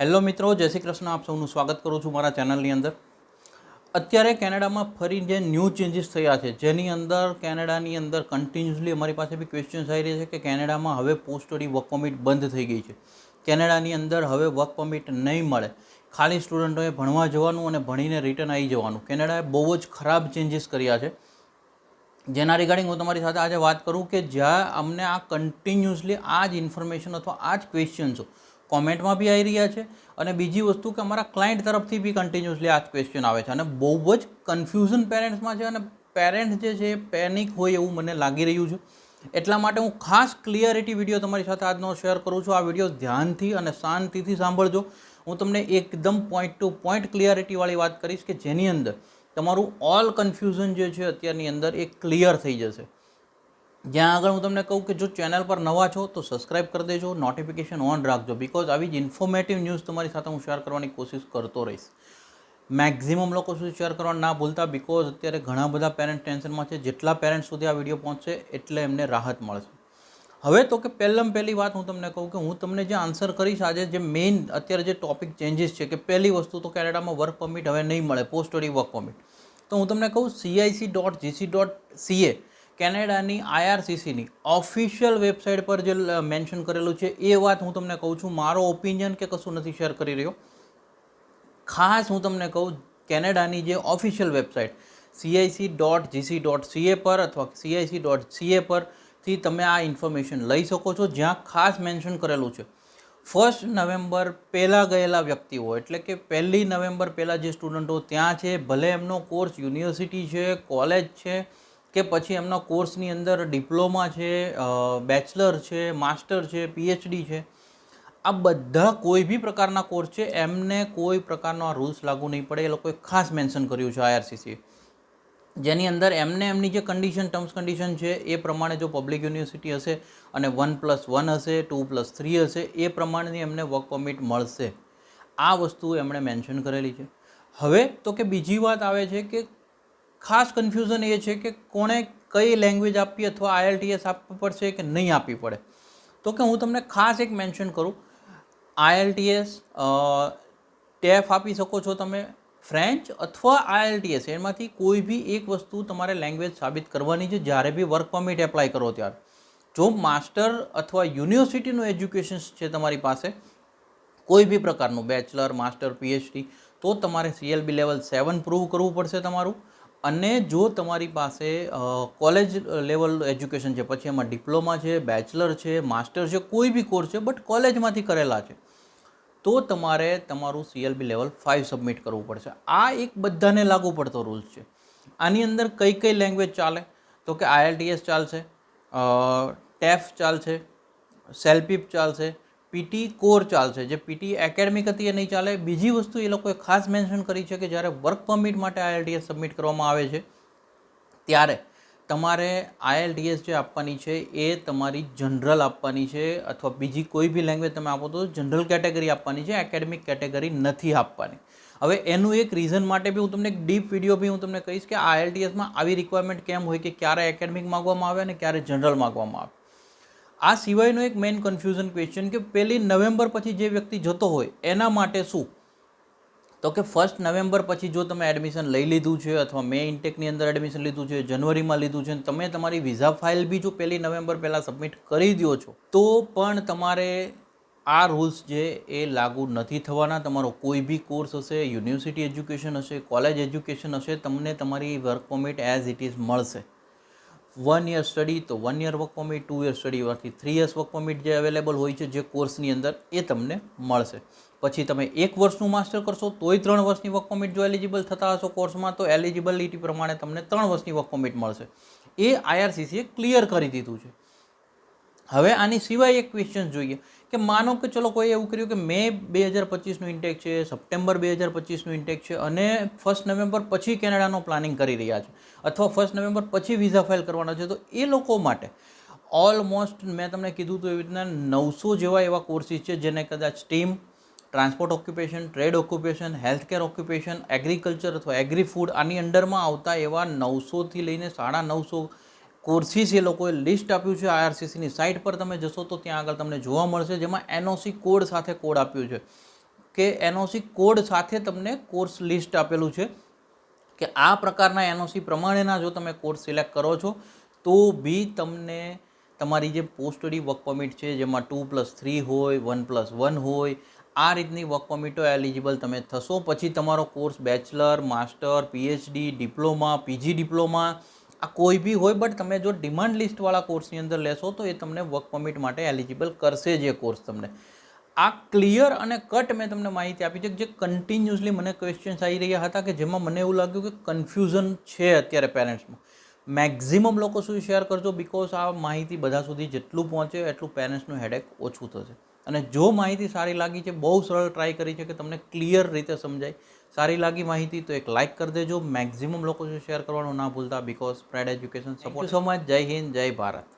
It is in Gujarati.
હેલો મિત્રો, જય શ્રી કૃષ્ણ. આપ સૌનું સ્વાગત કરું છું મારા ચેનલની અંદર. અત્યારે કેનેડામાં ફરી જે ન્યૂ ચેન્જીસ થયા છે, જેની અંદર કેનેડાની અંદર કન્ટિન્યુઅસલી અમારી પાસે બી ક્વેશ્ચન્સ આવી રહ્યા છે કે કેનેડામાં હવે પોસ્ટ સ્ટડી વર્ક પરમિટ બંધ થઈ ગઈ છે. કેનેડાની અંદર હવે વર્ક પરમિટ નહીં મળે, ખાલી સ્ટુડન્ટોએ ભણવા જવાનું અને ભણીને રિટર્ન આવી જવાનું. કેનેડાએ બહુ જ ખરાબ ચેન્જીસ કર્યા છે, જેના રિગાર્ડિંગ હું તમારી સાથે આજે વાત કરું કે જ્યાં અમને આ કન્ટિન્યુઅસલી આ જ ઇન્ફોર્મેશન અથવા આ જ ક્વેશ્ચન્સો કોમેન્ટમાં બી આવી રહ્યા છે. અને બીજી વસ્તુ કે અમારા ક્લાયન્ટ તરફથી બી કન્ટિન્યુઅસલી આ જ ક્વેશ્ચન આવે છે અને બહુ જ કન્ફ્યુઝન પેરેન્ટ્સમાં છે અને પેરેન્ટ જે છે પેનિક હોય એવું મને લાગી રહ્યું છે. એટલા માટે હું ખાસ ક્લિયરિટી વિડીયો તમારી સાથે આજનો શેર કરું છું. આ વિડીયો ધ્યાનથી અને શાંતિથી સાંભળજો. હું તમને એકદમ પોઈન્ટ ટુ પોઈન્ટ ક્લિયરિટીવાળી વાત કરીશ કે જેની અંદર તમારું ઓલ કન્ફ્યુઝન જે છે અત્યારની અંદર એ ક્લિયર થઈ જશે. જ્યાં આગળ હું તમને કહું કે જો ચેનલ પર નવા છો તો સબસ્ક્રાઇબ કરી દેજો, નોટિફિકેશન ઓન રાખજો, બિકોઝ આવી જ ઇન્ફોર્મેટિવ ન્યૂઝ તમારી સાથે હું શેર કરવાની કોશિશ કરતો રહીશ. મેક્ઝિમમ લોકો સુધી શેર કરવાનું ના ભૂલતા, બિકોઝ અત્યારે ઘણા બધા પેરેન્ટ ટેન્શનમાં છે. જેટલા પેરેન્ટ સુધી આ વિડીયો પહોંચશે એટલે એમને રાહત મળશે. હવે તો કે પહેલી વાત હું તમને કહું કે હું તમને જે આન્સર કરીશ આજે, જે મેઇન અત્યારે જે ટોપિક ચેન્જીસ છે કે પહેલી વસ્તુ તો કેનેડામાં વર્ક પરમિટ હવે નહીં મળે, પોસ્ટ સ્ટડી વર્ક પરમિટ. તો હું તમને કહું CIC.gc.ca કેનેડાની IRCCની ઓફિશિયલ વેબસાઇટ પર જે મેન્શન કરેલું છે એ વાત હું તમને કહું છું. મારો ઓપિનિયન કે કશું નથી શેર કરી રહ્યો. ખાસ હું તમને કહું, કેનેડાની જે ઓફિશિયલ વેબસાઇટ CIC.gc.ca પર અથવા CIC.ca પરથી તમે આ ઇન્ફોર્મેશન લઈ શકો છો, જ્યાં ખાસ મેન્શન કરેલું છે 1 નવેમ્બર પહેલાં ગયેલા વ્યક્તિઓ, એટલે કે 1 નવેમ્બર પહેલાં જે સ્ટુડન્ટો ત્યાં છે, ભલે એમનો કોર્સ યુનિવર્સિટી છે, કોલેજ છે કે પછી એમના કોર્સની અંદર ડિપ્લોમા છે, બેચલર છે, માસ્ટર છે, PhD છે, આ બધા કોઈ બી પ્રકારના કોર્સ છે એમને કોઈ પ્રકારનો આ રૂલ્સ લાગુ નહીં પડે. એ લોકોએ ખાસ મેન્શન કર્યું છે IRCC, જેની અંદર એમને એમની જે કન્ડિશન, ટર્મ્સ કન્ડિશન છે એ પ્રમાણે જો પબ્લિક યુનિવર્સિટી હશે અને 1+1 હશે, 2+3 હશે, એ પ્રમાણેની એમને વર્ક પરમિટ મળશે. આ વસ્તુ એમણે મેન્શન કરેલી છે. હવે તો કે બીજી વાત આવે છે કે ખાસ કન્ફ્યુઝન એ છે કે કોણે કઈ લેંગ્વેજ આપવી અથવા IELTS આપવી પડશે કે નહીં આપવી પડે. તો કે હું તમને ખાસ એક મેન્શન કરું, IELTS TEF આપી શકો છો તમે, ફ્રેન્ચ અથવા IELTS, એમાંથી કોઈ બી એક વસ્તુ તમારે લેંગ્વેજ સાબિત કરવાની છે જ્યારે બી વર્ક પરમિટ એપ્લાય કરો ત્યારે. જો માસ્ટર અથવા યુનિવર્સિટીનું એજ્યુકેશન છે તમારી પાસે, કોઈ બી પ્રકારનું બેચલર, માસ્ટર, PhD, તો તમારે CLB લેવલ 7 પ્રૂવ કરવું પડશે તમારું. અને જો તમારી પાસે કોલેજ લેવલ એજ્યુકેશન છે, પછી એમાં ડિપ્લોમા છે, બેચલર છે, માસ્ટર છે, કોઈ બી કોર્સ છે બટ કોલેજમાંથી કરેલા છે, તો તમારે તમારું CLB લેવલ 5 સબમિટ કરવું પડશે. આ એક બધાને લાગુ પડતો રૂલ્સ છે. આની અંદર કઈ કઈ લેંગ્વેજ ચાલે તો કે IELTS ચાલશે, TEF ચાલશે, સેલ્પીપ ચાલશે, PT કોર ચાલશે. જે PT એકેડમિક હતી એ નહીં ચાલે. બીજી વસ્તુ એ લોકોએ ખાસ મેન્શન કરી છે કે જ્યારે વર્ક પરમિટ માટે IELTS સબમિટ કરવામાં આવે છે ત્યારે તમારે IELTS જે આપવાની છે એ તમારી જનરલ આપવાની છે, અથવા બીજી કોઈ બી લેંગ્વેજ તમે આપો તો જનરલ કેટેગરી આપવાની છે, એકેડમિક કેટેગરી નથી આપવાની. હવે એનું એક રીઝન માટે બી હું તમને એક ડીપ વિડીયો બી હું તમને કહીશ કે IELTSમાં આવી રિક્વાયરમેન્ટ કેમ હોય કે ક્યારે એકેડમિક માગવામાં આવે અને ક્યારે જનરલ માગવામાં આવે. આ સિવાયનો એક મેઇન કન્ફ્યુઝન ક્વેશ્ચન કે 1 નવેમ્બર પછી જે વ્યક્તિ જતો હોય એના માટે શું, તો કે 1 નવેમ્બર પછી જો તમે એડમિશન લઈ લીધું છે અથવા મે ઇન્ટેકની અંદર એડમિશન લીધું છે, જનવરીમાં લીધું છે, તમે તમારી વિઝા ફાઇલ બી જો 1 નવેમ્બર પહેલાં સબમિટ કરી દો છો તો પણ તમારે આ રૂલ્સ જે એ લાગુ નથી થવાના. તમારો કોઈ બી કોર્સ હશે, યુનિવર્સિટી એજ્યુકેશન હશે, કોલેજ એજ્યુકેશન હશે, તમને તમારી work permit as it is મળશે. 1 યર સ્ટડી તો 1 યર વર્ક પરમિટ, 2 યર સ્ટડીમાંથી 3 યર્સ વર્ક પરમિટ જે અવેલેબલ હોય છે જે કોર્સની અંદર, એ તમને મળશે. પછી તમે 1 વર્ષનું માસ્ટર કરશો તોય 3 વર્ષની વર્ક પરમિટ જો એલિજિબલ થતા હશો કોર્સમાં, તો એલિજિબિલિટી પ્રમાણે તમને 3 વર્ષની વર્ક પરમિટ મળશે. એ IRCCએ ક્લિયર કરી દીધું છે. હવે આની સિવાય એક ક્વેશ્ચન જોઈએ કે માનો કે ચલો કોઈ એવું કર્યું કે મે 2025નું ઇન્ટેક છે, સપ્ટેમ્બર 2025નું ઇન્ટેક છે અને 1 નવેમ્બર પછી કેનેડાનો પ્લાનિંગ કરી રહ્યા છે અથવા 1 નવેમ્બર પછી વિઝા ફાઇલ કરવાના છે, તો એ લોકો માટે ઓલમોસ્ટ મેં તમને કીધું તો એવી રીતના 900 જેવા એવા કોર્સિસ છે જેને કદાચ STEAM, transport occupation, trade occupation, healthcare occupation, agriculture અથવા એગ્રી ફૂડ, આની અંડરમાં આવતા એવા 900થી લઈને 950 કોર્સિસ એ લોકોએ લિસ્ટ આપ્યું છે. IRCCની સાઇટ પર તમે જશો તો ત્યાં આગળ તમને જોવા મળશે, જેમાં NOC કોડ સાથે કોડ આપ્યું છે કે એનઓસી કોડ સાથે તમને કોર્સ લિસ્ટ આપેલું છે કે આ પ્રકારના એનઓસી પ્રમાણેના જો તમે કોર્સ સિલેક્ટ કરો છો તો બી તમને તમારી જે પોસ્ટ સ્ટડી વર્ક પરમિટ છે જેમાં 2+3 હોય 1+1 હોય આ રીતની વર્ક પરમિટો એલિજિબલ તમે થશો. પછી તમારો course bachelor, master, PhD, diploma, PG diploma આ કોઈ બી હોય, બટ તમે જો ડિમાન્ડ લિસ્ટવાળા કોર્સની અંદર લેશો તો એ તમને વર્ક પરમિટ માટે એલિજિબલ કરશે જ એ કોર્સ તમને. આ ક્લિયર અને કટ મેં તમને માહિતી આપી છે. જે કન્ટિન્યુઅસલી મને ક્વેશ્ચન્સ આવી રહ્યા હતા કે જેમાં મને એવું લાગ્યું કે કન્ફ્યુઝન છે અત્યારે પેરેન્ટ્સમાં. મેક્ઝિમમ લોકો શું શેર કરજો, બિકોઝ આ માહિતી બધા સુધી જેટલું પહોંચે એટલું પેરેન્ટ્સનું હેડેક ઓછું થશે. અને જો માહિતી સારી લાગી છે, બહુ સરળ ટ્રાય કરી છે કે તમને ક્લિયર રીતે સમજાય. સારી લાગી માહિતી તો એક લાઇક કરી દેજો. મેક્ઝિમમ લોકો શું શેર કરવાનું ના ભૂલતા, because spread education support. So much. જય હિન્દ, જય ભારત.